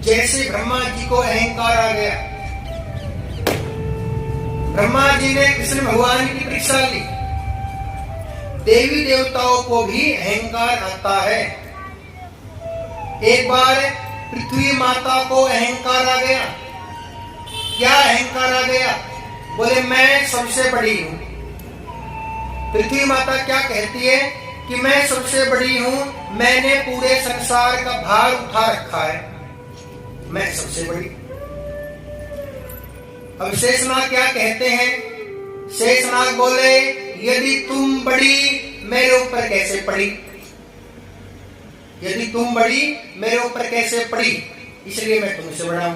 जैसे ब्रह्मा जी को अहंकार आ गया, ब्रह्मा जी ने कृष्ण भगवान की परीक्षा ली, देवी देवताओं को भी अहंकार आता है। एक बार पृथ्वी माता को अहंकार आ गया। क्या अहंकार आ गया? बोले मैं सबसे बड़ी हूं। पृथ्वी माता क्या कहती है कि मैं सबसे बड़ी हूं, मैंने पूरे संसार का भार उठा रखा है, मैं सबसे बड़ी। अब शेषनाग क्या कहते हैं? शेषनाग बोले यदि तुम बड़ी मेरे ऊपर कैसे पड़ी, यदि तुम बड़ी मेरे ऊपर कैसे पड़ी, इसलिए मैं तुमसे बड़ा हूं।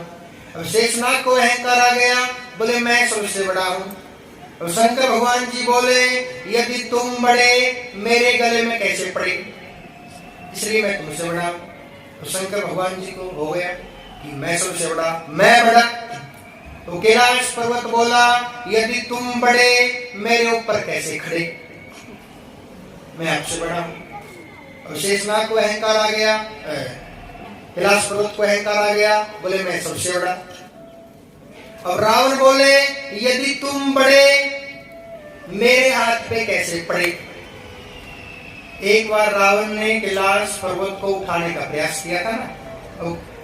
अब शेषनाग को अहंकार आ गया, बोले मैं सबसे बड़ा हूं। अब शंकर भगवान जी बोले यदि तुम बड़े मेरे गले में कैसे पड़े, इसलिए मैं तुमसे बड़ा हूं। तो शंकर भगवान जी को हो गया कि मैं सबसे बड़ा, मैं बड़ा। तो कैलाश पर्वत बोला यदि तुम बड़े मेरे ऊपर कैसे खड़े, मैं आपसे बड़ा हूं। और शेषनाग को अहंकार आ गया, कैलाश पर्वत को अहंकार आ गया, बोले मैं सबसे बड़ा। अब रावण बोले यदि तुम बड़े मेरे हाथ पे कैसे पड़े। एक बार रावण ने कैलाश पर्वत को उठाने का प्रयास किया था ना,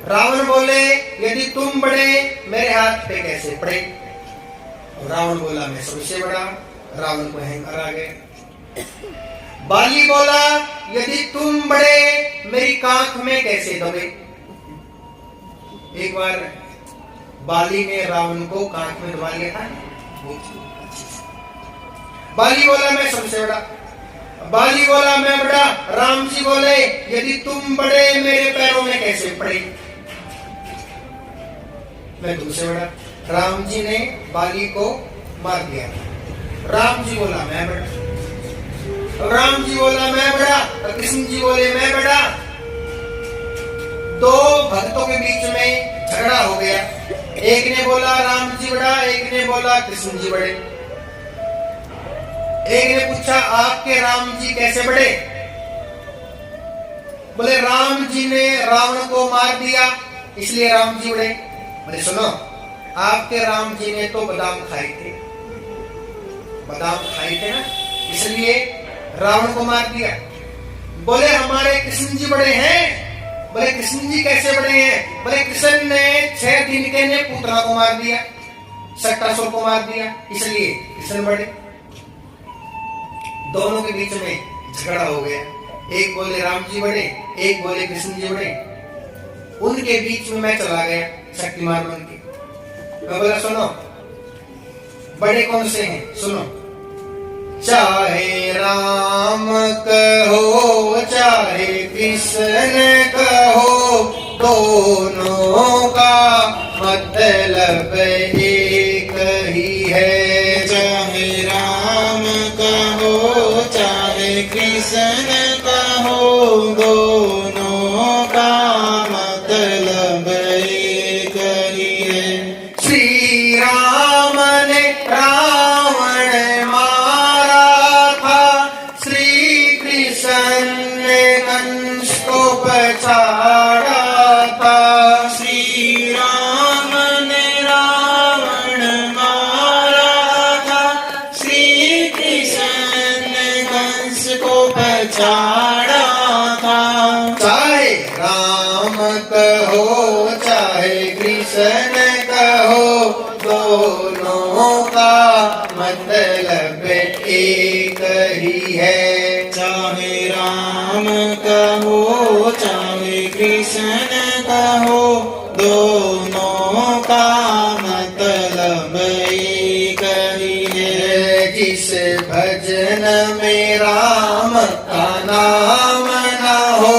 रावण बोले यदि तुम बड़े मेरे हाथ पे कैसे पड़े। रावण बोला मैं सबसे बड़ा, रावण को अहंकार आ गया। बाली बोला यदि तुम बड़े मेरी कांख में कैसे दबे। एक बार बाली ने रावण को कांख में दबा लिया था। बाली बोला मैं सबसे बड़ा, बाली बोला मैं बड़ा। राम जी बोले यदि तुम बड़े मेरे पैरों में कैसे पड़े, मैं तुमसे बड़ा। राम जी ने बाली को मार दिया। राम जी बोला मैं बड़ा, राम जी बोला मैं बड़ा, कृष्ण जी बोले मैं बड़ा। दो भक्तों के बीच में झगड़ा हो गया। एक ने बोला राम जी बड़ा, एक ने बोला कृष्ण जी बड़े। एक ने पूछा आपके राम जी कैसे बड़े। बोले राम जी ने रावण को मार दिया इसलिए राम जी बड़े। बोले सुनो, आपके राम जी ने तो बादाम खाए थे, बादाम खाए थे ना, इसलिए रावण को मार दिया। बोले हमारे कृष्ण जी बड़े हैं। बोले कृष्ण जी कैसे बड़े हैं। बोले कृष्ण ने 6 दिन के ने पुत्रा को मार दिया, सट्टासुर को मार दिया, इसलिए कृष्ण बड़े। दोनों के बीच में झगड़ा हो गया। एक बोले राम जी बड़े, एक बोले कृष्ण जी बड़े। उनके बीच में मैं चला गया शक्तिमान बन के। मैं बोला सुनो बड़े कौन से हैं, सुनो। चाहे राम कहो चाहे कृष्ण कहो, दोनों का मतलब एक ही है। चाहे राम कहो चाहे कृष्ण कहो, दोनों का मतलब एक ही है। श्री राम ने रावण मारा था, श्री कृष्ण ने कंस को पछाड़ा था। श्री राम ने रावण मारा था, श्री कृष्ण ने कंस को पछाड़ा था। चाहे राम कहो चाहे कृष्ण कहो, दोनों का मतलब एक ही है। चाहे राम कहो चाहे कृष्ण कहो, दोनों का मतलब एक ही है। जिस भजन में राम का नाम ना हो,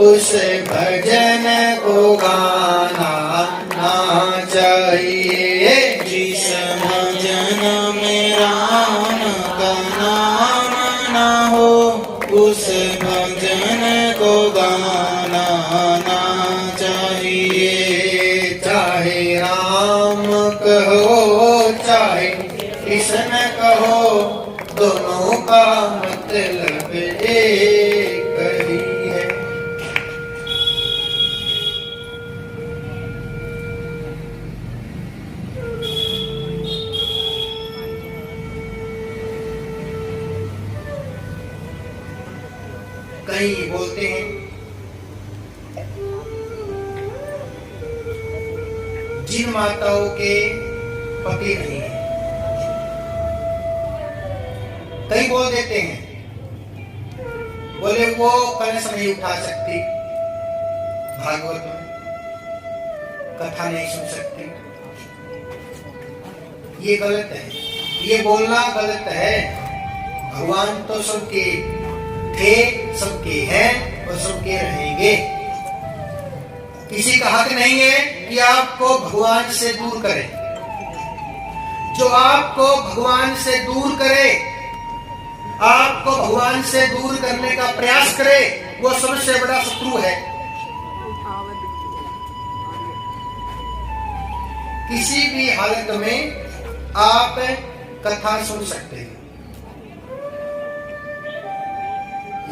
उस भजन को गाना ना चाहिए। जिस भजन में राम का नाम ना हो, उस भजन को गाना ना चाहिए। चाहे राम कहो चाहे कृष्ण कहो, दोनों का मतलब एक ही है। कई बोलते हैं जिन माताओं के पति नहीं है, कई बोल देते हैं, बोले वो कलश नहीं उठा सकती, भागवत में कथा नहीं सुन सकती। ये गलत है, ये बोलना गलत है। भगवान तो सबके थे, सबके हैं और सबके रहेंगे। किसी का हक नहीं है कि आपको भगवान से दूर करे। जो आपको भगवान से दूर करे, आपको भगवान से दूर करने का प्रयास करे, वो सबसे बड़ा शत्रु है। किसी भी हालत में आप कथा सुन सकते हैं।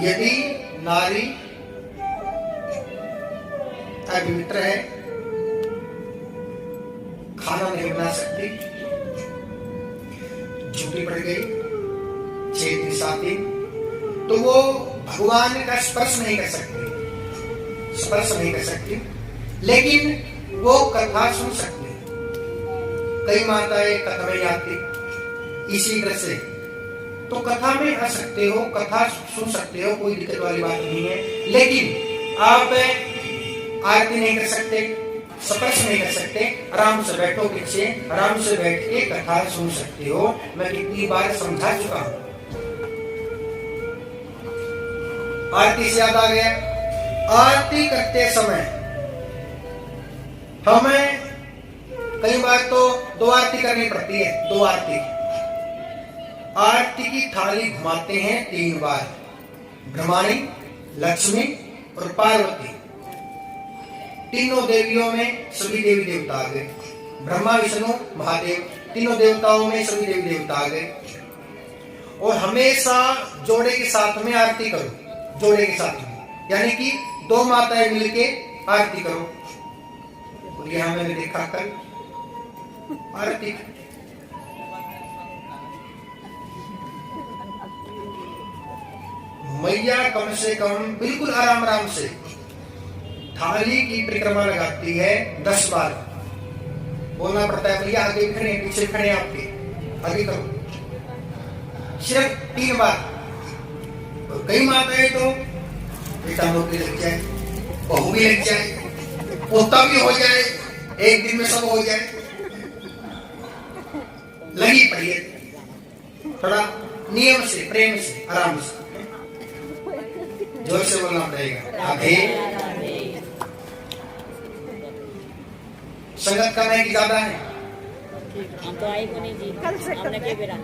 यदि नारी अवित्र है, खाना नहीं बना सकती, झूठी पड़ गई 6 दिन 7 दिन, तो वो भगवान का स्पर्श नहीं कर सकती, लेकिन वो कथा सुन सकती। कई माताएं कथा में आती इसी तरह से, तो कथा में आ सकते हो, कथा सुन सकते हो, कोई दिक्कत वाली बात नहीं है। लेकिन आप आरती नहीं कर सकते, स्पर्श नहीं कर सकते, आराम से बैठो पीछे, आराम से बैठ के कथा सुन सकते हो। मैं कितनी बार समझा चुका हूं। आरती से याद आ गया, आरती करते समय हमें कई बार तो 2 आरती करनी पड़ती है। 2 आरती, आरती की थाली घुमाते हैं 3 बार, ब्रह्माणी, लक्ष्मी और पार्वती। तीनों देवियों में सभी देवी देवता आ गए, ब्रह्मा विष्णु महादेव, तीनों देवताओं में सभी देवी देवता आ गए। और हमेशा जोड़े के साथ में आरती करो, जोड़े के साथ में, यानी कि 2 माताएं मिलके आरती करो। और यहां मैंने देखा कल आरती मैया कम से कम बिल्कुल आराम से थाली की परिक्रमा लगाती है 10 बार। बोलना पड़ता है भैया आगे भी खड़े, पीछे खड़े, आपके आगे करो, सिर्फ 3 बार। और कई माताएं तो बेटा नौकरी लग जाए, बहू भी लग जाए, पोता भी हो जाए, एक दिन में सब हो जाए, लगी पड़ी है। थोड़ा नियम से, प्रेम से, आराम से, जोर से बोलना पड़ेगा। राधे संगत का नहीं ज्यादा है, हम तो आए को नहीं जी, हमने के बेरा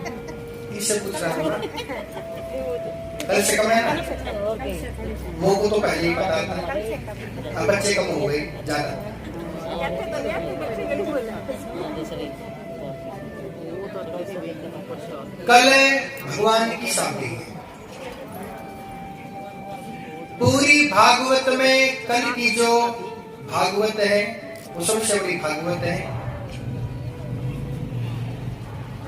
इससे पूछ रहा हूँ, कल से कम है ना, वो को तो पहले ही पता था, अब बच्चे कम हो गए ज्यादा। कल भगवान की शादी है। पूरी भागवत में कल की जो भागवत है वो सबसे बड़ी भागवत है।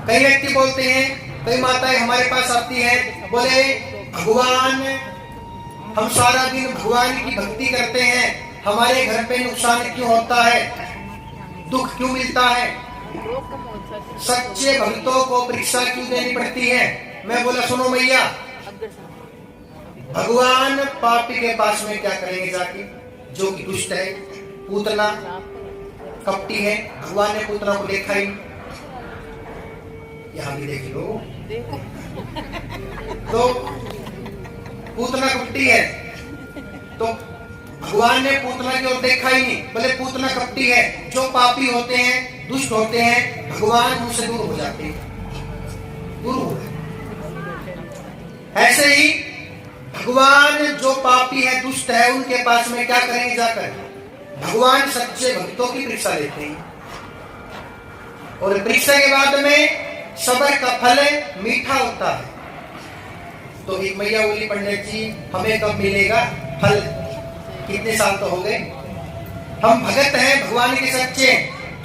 कई व्यक्ति बोलते हैं, कई माताएं हमारे पास आती हैं, बोले भगवान, हम सारा दिन भगवान की भक्ति करते हैं, हमारे घर पे नुकसान क्यों होता है, दुख क्यों मिलता है, सच्चे भक्तों को परीक्षा क्यों देनी पड़ती है। मैं बोला सुनो मैया, भगवान पापी के पास में क्या करेंगे जाके, जो कि दुष्ट है, पूतना कपटी है। भगवान ने पूतना को देखा ही, यहां भी देख लो, तो पूतना कपटी है, तो भगवान ने पूतना की ओर देखा ही नहीं, बोले पूतना कपटी है। जो पापी होते हैं, दुष्ट होते हैं, भगवान उनसे दूर हो जाते हैं, दूर हो गए। ऐसे ही भगवान जो पापी है, दुष्ट है, उनके पास में क्या करेंगे जाकर, भगवान सच्चे भक्तों की परीक्षा लेते हैं। और परीक्षा के बाद में सब्र का फल मीठा होता है। तो एक मैया बोली पंडित जी हमें कब मिलेगा फल, कितने साल तो हो गए, हम भगत हैं भगवान के सच्चे,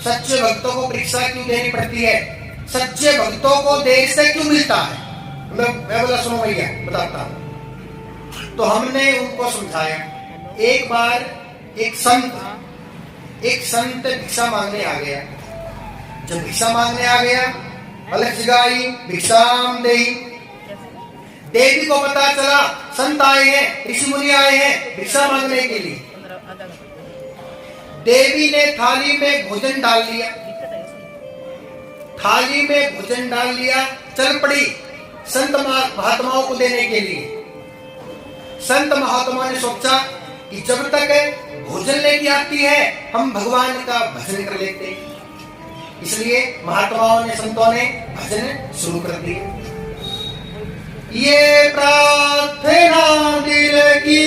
सच्चे भक्तों को परीक्षा क्यों देनी पड़ती है, सच्चे भक्तों को देर से क्यों मिलता है। मैं बोला सुनो भैया बताता हूं। तो हमने उनको समझाया। एक बार एक संत भिक्षा मांगने आ गया। जब भिक्षा मांगने आ गया, अलग जगाई भिक्षाम देही। देवी को पता चला संत आए हैं, ऋषि मुनि आए हैं भिक्षा मांगने के लिए। देवी ने थाली में भोजन डाल लिया, चल पड़ी संत महात्माओं को देने के लिए। संत महात्मा ने सोचा कि जब तक भोजन लेके आती है हम भगवान का भजन कर लेते हैं। इसलिए महात्माओं ने, संतों ने भजन शुरू कर दिया। ये प्रार्थना दिल की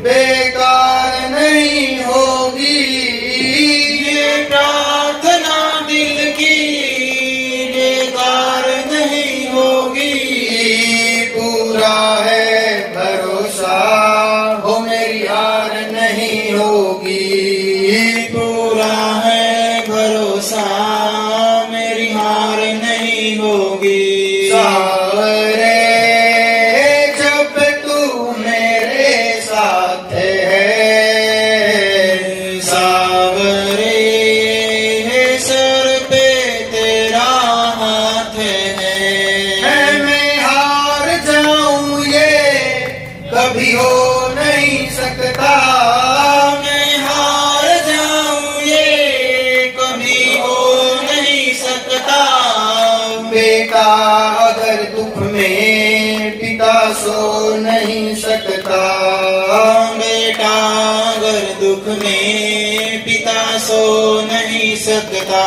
बेकार नहीं होगी, ये प्रार्थना दिल की बेकार नहीं होगी। पूरा है भरोसा हो मेरी हार नहीं होगी। पूरा है भरोसा मेरी हार नहीं होगी। सावरे जब तू मेरे साथ है, सावरे सर पे तेरा हाथ है। मैं हार जाऊं ये कभी हो नहीं सकता। मैं हार जाऊं ये कभी हो नहीं सकता। बेटा अगर दुख में पिता सो नहीं सकता। बेटा अगर दुख में पिता सो नहीं सकता।